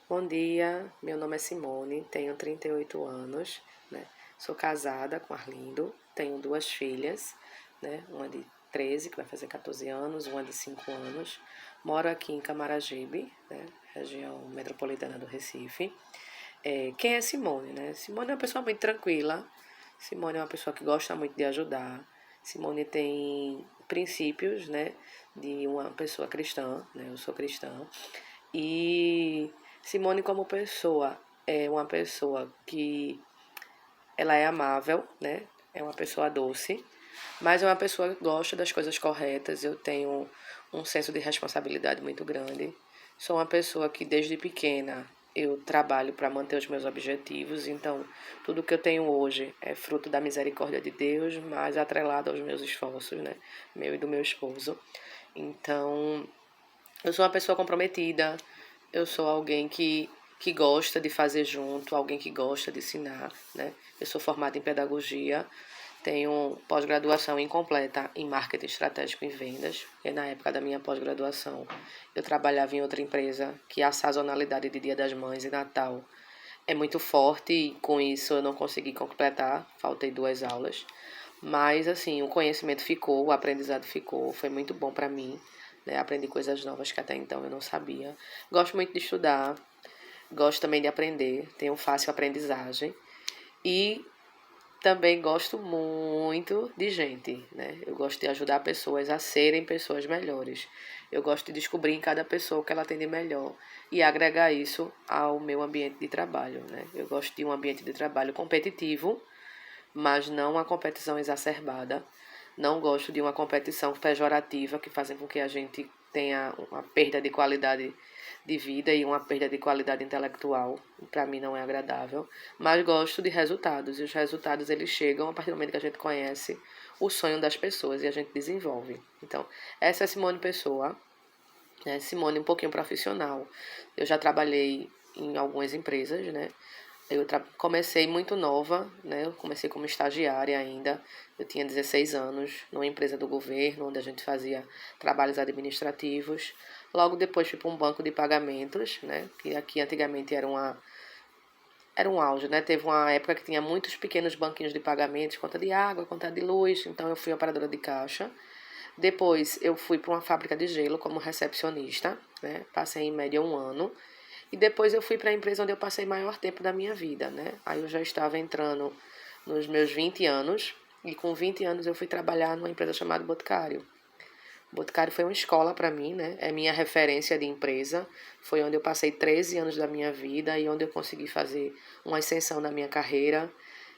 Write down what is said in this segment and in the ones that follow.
Bom dia, meu nome é Simone, tenho 38 anos, né? Sou casada com Arlindo, tenho duas filhas, né? Uma de 13, que vai fazer 14 anos, uma de 5 anos. Moro aqui em Camaragibe, né? Região metropolitana do Recife. Quem é Simone, né? Simone é uma pessoa muito tranquila, Simone é uma pessoa que gosta muito de ajudar, Simone tem princípios, né? De uma pessoa cristã, né? Eu sou cristã. E Simone como pessoa é uma pessoa que ela é amável, né? É uma pessoa doce, mas é uma pessoa que gosta das coisas corretas. Eu tenho um senso de responsabilidade muito grande. Sou uma pessoa que desde pequena eu trabalho para manter os meus objetivos, então tudo que eu tenho hoje é fruto da misericórdia de Deus, mas atrelado aos meus esforços, né? Meu e do meu esposo. Então, eu sou uma pessoa comprometida, eu sou alguém que gosta de fazer junto, alguém que gosta de ensinar, né? Eu sou formada em pedagogia, tenho pós-graduação incompleta em marketing estratégico e vendas, e na época da minha pós-graduação eu trabalhava em outra empresa que a sazonalidade de Dia das Mães e Natal é muito forte e com isso eu não consegui completar, faltei 2 aulas. Mas assim, o conhecimento ficou, o aprendizado ficou, foi muito bom para mim, né? Aprendi coisas novas que até então eu não sabia. Gosto muito de estudar, gosto também de aprender, tenho fácil aprendizagem e também gosto muito de gente, né? Eu gosto de ajudar pessoas a serem pessoas melhores. Eu gosto de descobrir em cada pessoa o que ela tem de melhor e agregar isso ao meu ambiente de trabalho, né? Eu gosto de um ambiente de trabalho competitivo, mas não uma competição exacerbada. Não gosto de uma competição pejorativa que fazem com que a gente tenha uma perda de qualidade de vida e uma perda de qualidade intelectual. Para mim não é agradável, mas gosto de resultados e os resultados eles chegam a partir do momento que a gente conhece o sonho das pessoas e a gente desenvolve. Então, essa é Simone Pessoa, né? Simone um pouquinho profissional. Eu já trabalhei em algumas empresas, né? Comecei muito nova, né? Eu comecei como estagiária ainda. Eu tinha 16 anos, numa empresa do governo, onde a gente fazia trabalhos administrativos. Logo depois fui para um banco de pagamentos, né? Que aqui antigamente era um auge, né? Teve uma época que tinha muitos pequenos banquinhos de pagamentos, conta de água, conta de luz. Então eu fui operadora de caixa. Depois eu fui para uma fábrica de gelo como recepcionista, né? Passei em média 1 ano. E depois eu fui para a empresa onde eu passei maior tempo da minha vida, né? Aí eu já estava entrando nos meus 20 anos. E com 20 anos eu fui trabalhar numa empresa chamada Boticário. Boticário foi uma escola para mim, né? É minha referência de empresa. Foi onde eu passei 13 anos da minha vida e onde eu consegui fazer uma ascensão na minha carreira.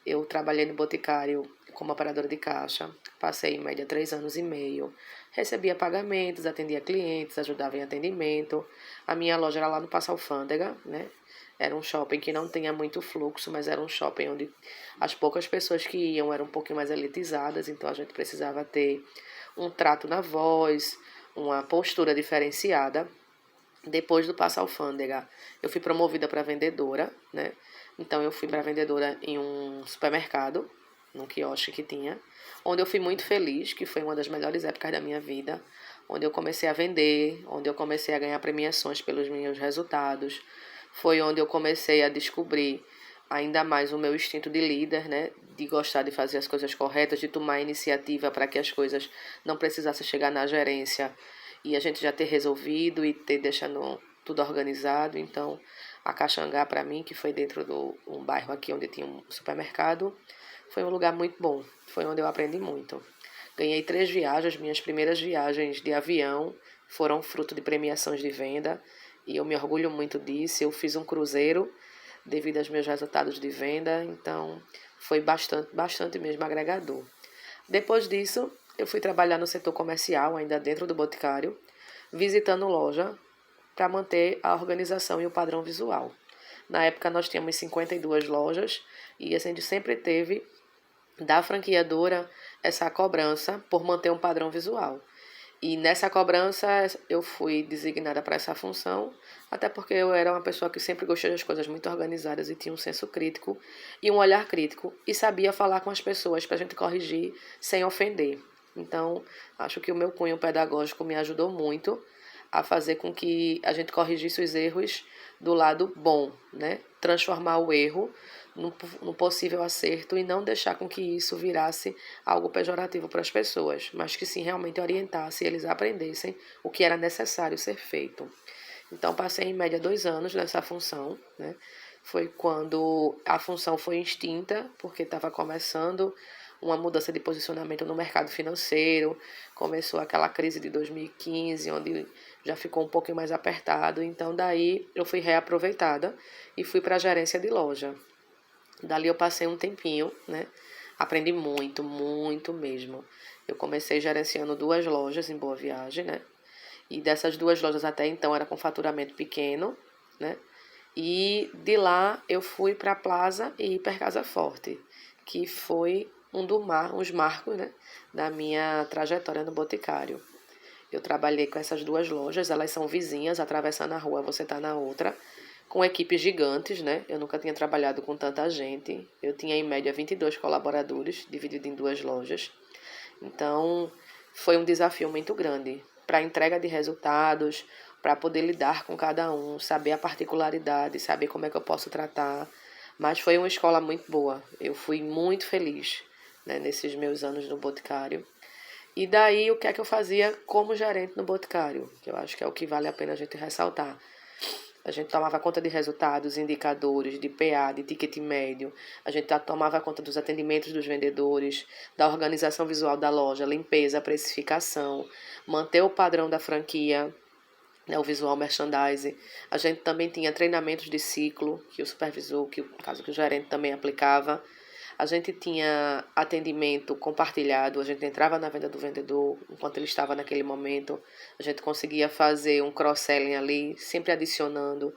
Eu trabalhei no Boticário como operadora de caixa. Passei em média 3 anos e meio. Recebia pagamentos, atendia clientes, ajudava em atendimento. A minha loja era lá no Passa Alfândega, né? Era um shopping que não tinha muito fluxo, mas era um shopping onde as poucas pessoas que iam eram um pouquinho mais elitizadas, então a gente precisava ter um trato na voz, uma postura diferenciada. Depois do Passa Alfândega, eu fui promovida para vendedora, né? Então eu fui para vendedora em um supermercado, num quiosque que tinha, onde eu fui muito feliz, que foi uma das melhores épocas da minha vida, onde eu comecei a vender, onde eu comecei a ganhar premiações pelos meus resultados. Foi onde eu comecei a descobrir ainda mais o meu instinto de líder, né? De gostar de fazer as coisas corretas, de tomar iniciativa para que as coisas não precisassem chegar na gerência e a gente já ter resolvido e ter deixando tudo organizado. Então, a Caxangá, para mim, que foi dentro do um bairro aqui onde tinha um supermercado, foi um lugar muito bom. Foi onde eu aprendi muito. Ganhei 3 viagens, minhas primeiras viagens de avião foram fruto de premiações de venda e eu me orgulho muito disso. Eu fiz um cruzeiro devido aos meus resultados de venda, então foi bastante mesmo agregador. Depois disso, eu fui trabalhar no setor comercial, ainda dentro do Boticário, visitando loja para manter a organização e o padrão visual. Na época nós tínhamos 52 lojas e a gente sempre teve da franqueadora essa cobrança por manter um padrão visual. E nessa cobrança eu fui designada para essa função, até porque eu era uma pessoa que sempre gostei das coisas muito organizadas e tinha um senso crítico e um olhar crítico e sabia falar com as pessoas para a gente corrigir sem ofender. Então, acho que o meu cunho pedagógico me ajudou muito a fazer com que a gente corrigisse os erros do lado bom, né? Transformar o erro no possível acerto e não deixar com que isso virasse algo pejorativo para as pessoas, mas que sim realmente orientasse e eles aprendessem o que era necessário ser feito. Então, passei em média 2 anos nessa função, né? Foi quando a função foi extinta, porque estava começando uma mudança de posicionamento no mercado financeiro, começou aquela crise de 2015, onde já ficou um pouquinho mais apertado, então daí eu fui reaproveitada e fui para a gerência de loja. Dali eu passei um tempinho, né? Aprendi muito, muito mesmo. Eu comecei gerenciando 2 lojas em Boa Viagem, né? E dessas 2 lojas até então era com faturamento pequeno, né? E de lá eu fui para a Plaza e Hiper Casa Forte, que foi uns marcos, né, da minha trajetória no Boticário. Eu trabalhei com essas 2 lojas, elas são vizinhas, atravessando a rua você está na outra, com equipes gigantes, né? Eu nunca tinha trabalhado com tanta gente. Eu tinha em média 22 colaboradores, dividido em 2 lojas. Então, foi um desafio muito grande para a entrega de resultados, para poder lidar com cada um, saber a particularidade, saber como é que eu posso tratar. Mas foi uma escola muito boa. Eu fui muito feliz, né, nesses meus anos no Boticário. E daí, o que é que eu fazia como gerente no Boticário? Que eu acho que é o que vale a pena a gente ressaltar. A gente tomava conta de resultados, indicadores, de PA, de ticket médio. A gente tomava conta dos atendimentos dos vendedores, da organização visual da loja, limpeza, precificação, manter o padrão da franquia, né, o visual merchandising. A gente também tinha treinamentos de ciclo, que o supervisor, que no caso que o gerente também aplicava. A gente tinha atendimento compartilhado, a gente entrava na venda do vendedor enquanto ele estava naquele momento, a gente conseguia fazer um cross-selling ali, sempre adicionando.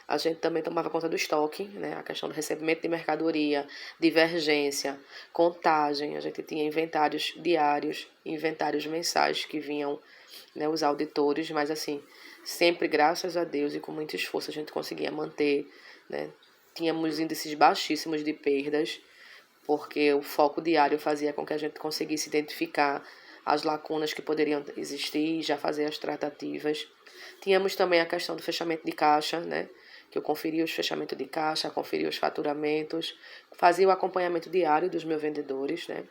A gente também tomava conta do estoque, né? A questão do recebimento de mercadoria, divergência, contagem. A gente tinha inventários diários, inventários mensais que vinham, né, os auditores, mas assim, sempre graças a Deus e com muito esforço a gente conseguia manter, né? Tínhamos índices baixíssimos de perdas, porque o foco diário fazia com que a gente conseguisse identificar as lacunas que poderiam existir e já fazer as tratativas. Tínhamos também a questão do fechamento de caixa, né? Que eu conferia os fechamentos de caixa, conferia os faturamentos, fazia o acompanhamento diário dos meus vendedores, né?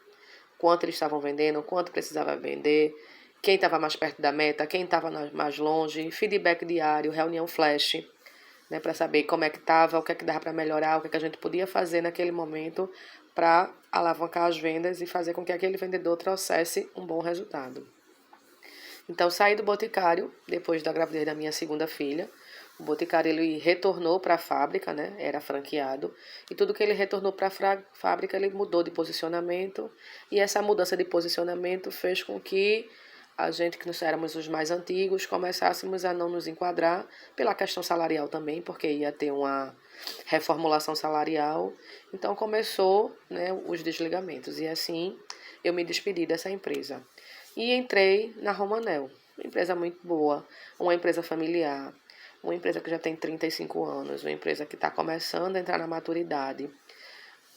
Quanto eles estavam vendendo, quanto precisava vender, quem estava mais perto da meta, quem estava mais longe, feedback diário, reunião flash, né, para saber como é que estava, o que é que dava para melhorar, o que é que a gente podia fazer naquele momento para alavancar as vendas e fazer com que aquele vendedor trouxesse um bom resultado. Então, saí do Boticário, depois da gravidez da minha segunda filha. O Boticário ele retornou para a fábrica, né? Era franqueado. E tudo que ele retornou para a fábrica, ele mudou de posicionamento. E essa mudança de posicionamento fez com que a gente, que nós éramos os mais antigos, começássemos a não nos enquadrar pela questão salarial também, porque ia ter uma reformulação salarial. Então, começou, né, os desligamentos. E assim, eu me despedi dessa empresa. E entrei na Romanel, uma empresa muito boa, uma empresa familiar, uma empresa que já tem 35 anos, uma empresa que está começando a entrar na maturidade.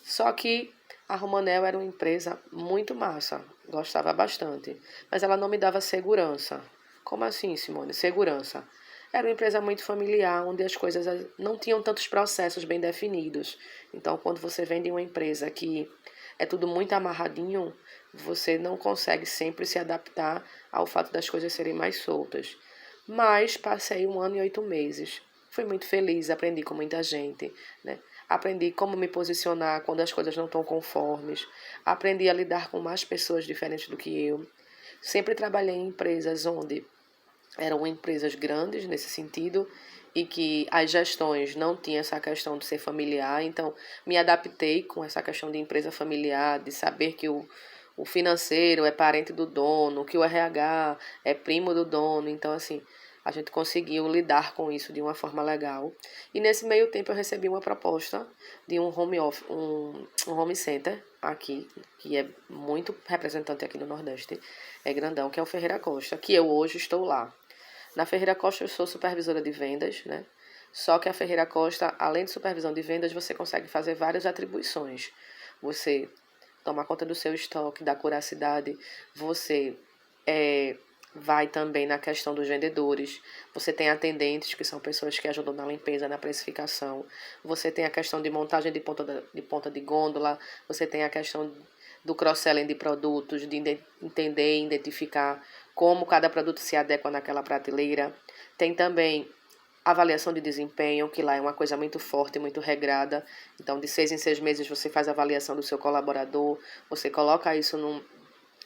Só que a Romanel era uma empresa muito massa, gostava bastante, mas ela não me dava segurança. Como assim, Simone? Segurança. Era uma empresa muito familiar, onde as coisas não tinham tantos processos bem definidos. Então, quando você vende uma empresa que é tudo muito amarradinho, você não consegue sempre se adaptar ao fato das coisas serem mais soltas. Mas passei 1 ano e 8 meses. Fui muito feliz, aprendi com muita gente, né? Aprendi como me posicionar quando as coisas não estão conformes. Aprendi a lidar com mais pessoas diferentes do que eu. Sempre trabalhei em empresas onde eram empresas grandes nesse sentido e que as gestões não tinham essa questão de ser familiar, então me adaptei com essa questão de empresa familiar, de saber que o financeiro é parente do dono, que o RH é primo do dono, então assim, a gente conseguiu lidar com isso de uma forma legal. E nesse meio tempo eu recebi uma proposta de um home office, um home center aqui, que é muito representante aqui no Nordeste, é grandão, que é o Ferreira Costa, que eu hoje estou lá. Na Ferreira Costa eu sou supervisora de vendas, né? Só que a Ferreira Costa, além de supervisão de vendas, você consegue fazer várias atribuições. Você toma conta do seu estoque, da curacidade, você vai também na questão dos vendedores. Você tem atendentes, que são pessoas que ajudam na limpeza, na precificação. Você tem a questão de montagem de ponta de gôndola. Você tem a questão do cross-selling de produtos, de entender e identificar como cada produto se adequa naquela prateleira. Tem também avaliação de desempenho, que lá é uma coisa muito forte, muito regrada. Então, de 6 em 6 meses, você faz a avaliação do seu colaborador, você coloca isso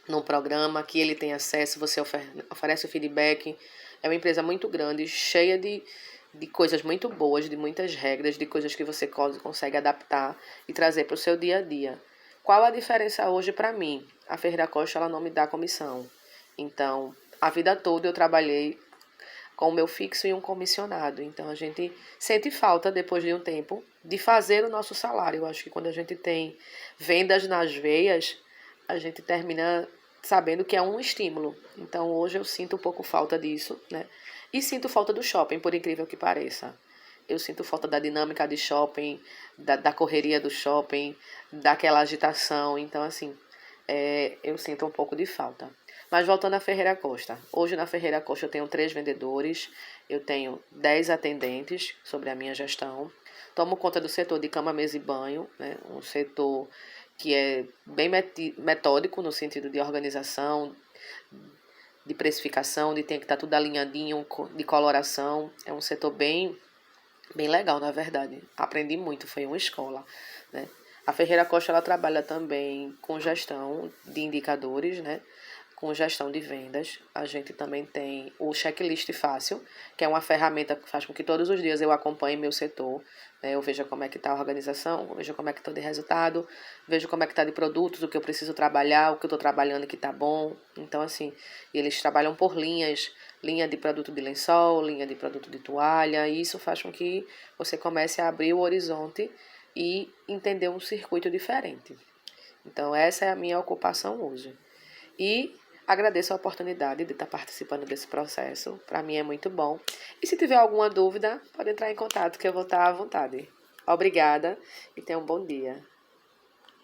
num programa que ele tem acesso, você oferece o feedback. É uma empresa muito grande, cheia de coisas muito boas, de muitas regras, de coisas que você consegue adaptar e trazer para o seu dia a dia. Qual a diferença hoje para mim? A Ferreira Costa, ela não me dá comissão. Então, a vida toda eu trabalhei com o meu fixo e um comissionado. Então, a gente sente falta, depois de um tempo, de fazer o nosso salário. Eu acho que quando a gente tem vendas nas veias, a gente termina sabendo que é um estímulo. Então, hoje eu sinto um pouco falta disso, né? E sinto falta do shopping, por incrível que pareça. Eu sinto falta da dinâmica de shopping, da correria do shopping, daquela agitação. Então, assim, eu sinto um pouco de falta. Mas voltando à Ferreira Costa. Hoje na Ferreira Costa eu tenho 3 vendedores, eu tenho 10 atendentes sobre a minha gestão. Tomo conta do setor de cama, mesa e banho, né? Um setor que é bem metódico no sentido de organização, de precificação, de ter que estar tudo alinhadinho, de coloração. É um setor bem legal, na verdade. Aprendi muito, foi uma escola, né? A Ferreira Costa, ela trabalha também com gestão de indicadores, né? Com gestão de vendas. A gente também tem o Checklist Fácil, que é uma ferramenta que faz com que todos os dias eu acompanhe meu setor, né? Eu veja como é que está a organização, veja como é que está de resultado, vejo como é que está de produtos, o que eu preciso trabalhar, o que eu estou trabalhando que está bom. Então, assim, eles trabalham por linhas, linha de produto de lençol, linha de produto de toalha, e isso faz com que você comece a abrir o horizonte e entender um circuito diferente. Então, essa é a minha ocupação hoje. E agradeço a oportunidade de estar participando desse processo. Para mim é muito bom. E se tiver alguma dúvida, pode entrar em contato que eu vou estar à vontade. Obrigada e tenha um bom dia.